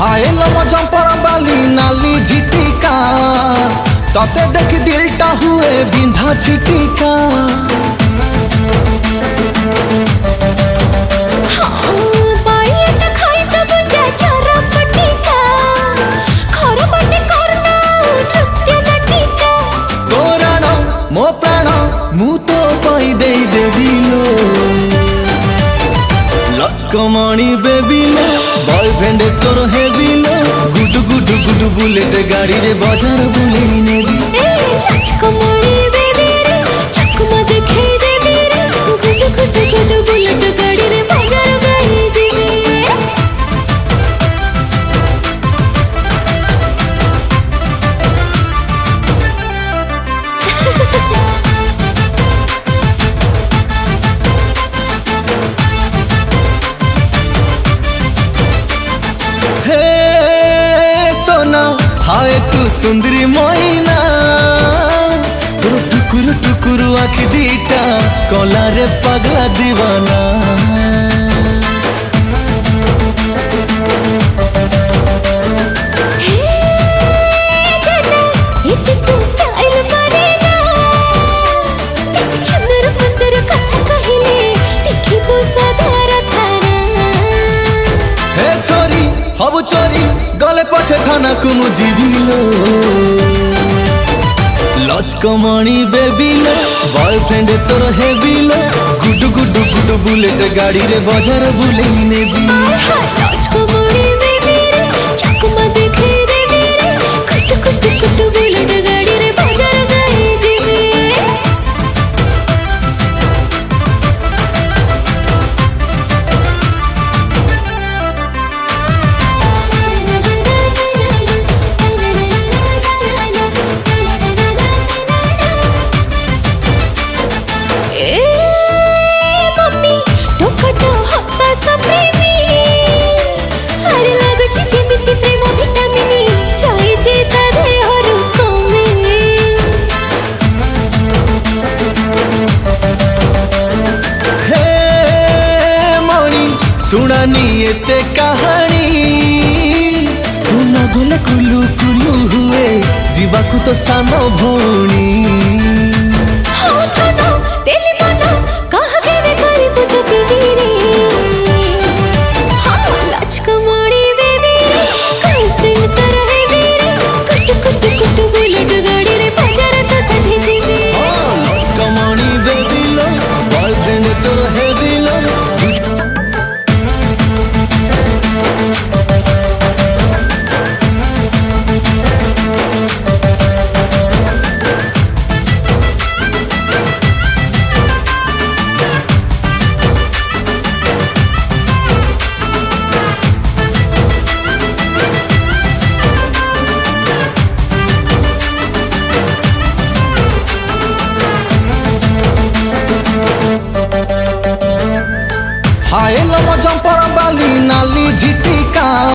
हाय lump jumper बाली नाली झिटिका तते देख दिलटा हुए बिंधा छिटिका। मो प्राण मु तो पाई दे देविलो लचकमणी बेबिलो बॉयफ्रेंड तोर हेबिलो गुडु गुडु गुडु बुलेट गाड़ी रे बाजार बुलेई नेबी लचकमणी बेबी रे चकमा देखे देबी रे गुडु गुडु गुडु बुलेट गाड़ी रे बाजार गई जीबी। हाय तू सुंदरी मोइना तोर टुकुरु टुकुरु आखि दीटा कला रे पगला दीवाना। हबु चोरी गले पछे थाना को मु जीविलो लचकमणी बेबिलो बॉयफ्रेंड तोर हेबिलो गुडु गुडु गुडु बुलेट गाड़ी रे बाजार बुलेई नेबी लचकमणी बेबी रे चकमा देखे देबी रे गुडु गुडु गुडु बुलेट गाड़ी रे बाजार गई जीबी। सुनानी एते कहानी तू न गले कुलू कुलू हुए जीवाकू तो सानो भौणी।